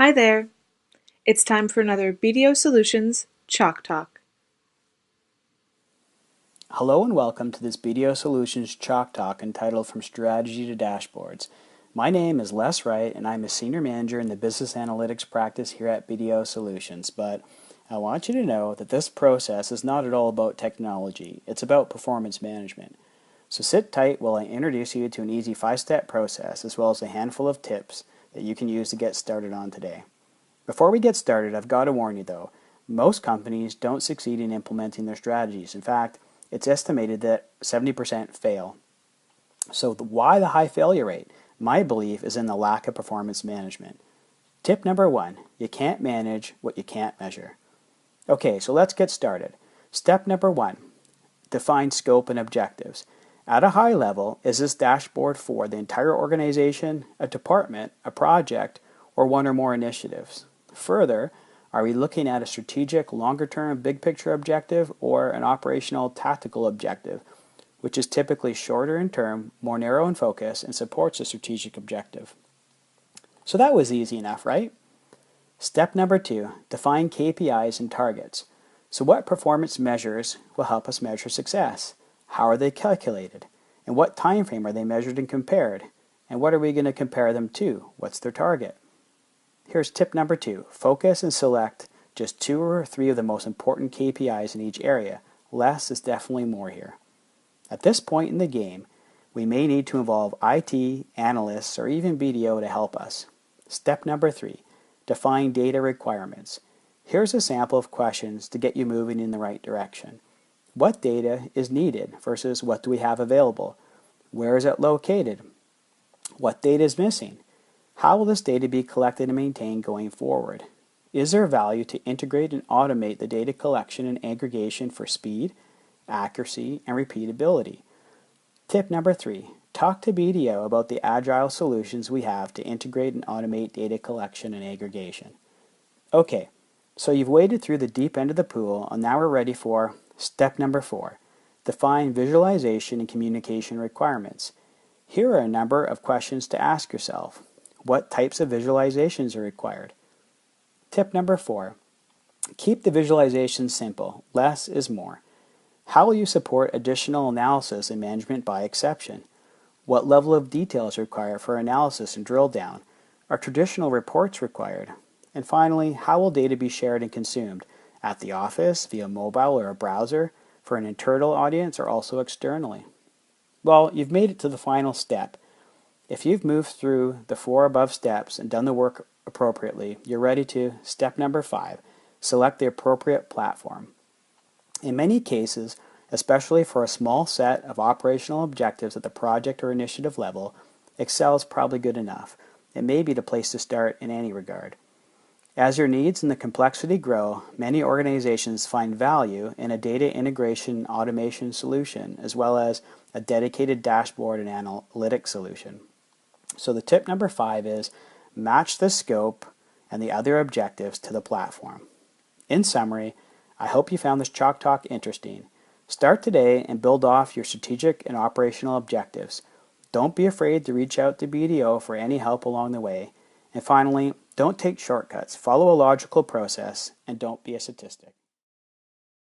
Hi there! It's time for another BDO Solutions Chalk Talk. Hello and welcome to this BDO Solutions Chalk Talk entitled From Strategy to Dashboards. My name is Les Wright and I'm a Senior Manager in the Business Analytics practice here at BDO Solutions, but I want you to know that this process is not at all about technology, it's about performance management. So sit tight while I introduce you to an easy 5-step process as well as a handful of tips that you can use to get started on today. Before we get started, I've got to warn you though, most companies don't succeed in implementing their strategies. In fact, it's estimated that 70% fail. So why the high failure rate? My belief is in the lack of performance management. Tip number 1, you can't manage what you can't measure. Okay, so let's get started. Step number 1, define scope and objectives. At a high level, is this dashboard for the entire organization, a department, a project, or one or more initiatives? Further, are we looking at a strategic, longer-term, big-picture objective or an operational, tactical objective, which is typically shorter in term, more narrow in focus, and supports a strategic objective? So that was easy enough, right? Step number 2, define KPIs and targets. So what performance measures will help us measure success? How are they calculated? In what time frame are they measured and compared? And what are we going to compare them to? What's their target? Here's tip number 2. Focus and select just 2 or 3 of the most important KPIs in each area. Less is definitely more here. At this point in the game, we may need to involve IT, analysts, or even BDO to help us. Step number 3. Define data requirements. Here's a sample of questions to get you moving in the right direction. What data is needed versus what do we have available? Where is it located? What data is missing? How will this data be collected and maintained going forward? Is there value to integrate and automate the data collection and aggregation for speed, accuracy, and repeatability? Tip number 3, talk to BDO about the agile solutions we have to integrate and automate data collection and aggregation. Okay, so you've waded through the deep end of the pool and now we're ready for step number 4, define visualization and communication requirements. Here are a number of questions to ask yourself. What types of visualizations are required? Tip number 4, keep the visualization simple. Less is more. How will you support additional analysis and management by exception? What level of detail is required for analysis and drill down? Are traditional reports required? And finally, how will data be shared and consumed? At the office, via mobile or a browser, for an internal audience, or also externally? Well, you've made it to the final step. If you've moved through the 4 above steps and done the work appropriately, you're ready to step number 5, select the appropriate platform. In many cases, especially for a small set of operational objectives at the project or initiative level, Excel is probably good enough. It may be the place to start in any regard. As your needs and the complexity grow, many organizations find value in a data integration and automation solution, as well as a dedicated dashboard and analytics solution. So the tip number 5 is match the scope and the other objectives to the platform. In summary, I hope you found this Chalk Talk interesting. Start today and build off your strategic and operational objectives. Don't be afraid to reach out to BDO for any help along the way. And finally, don't take shortcuts. Follow a logical process and don't be a statistic.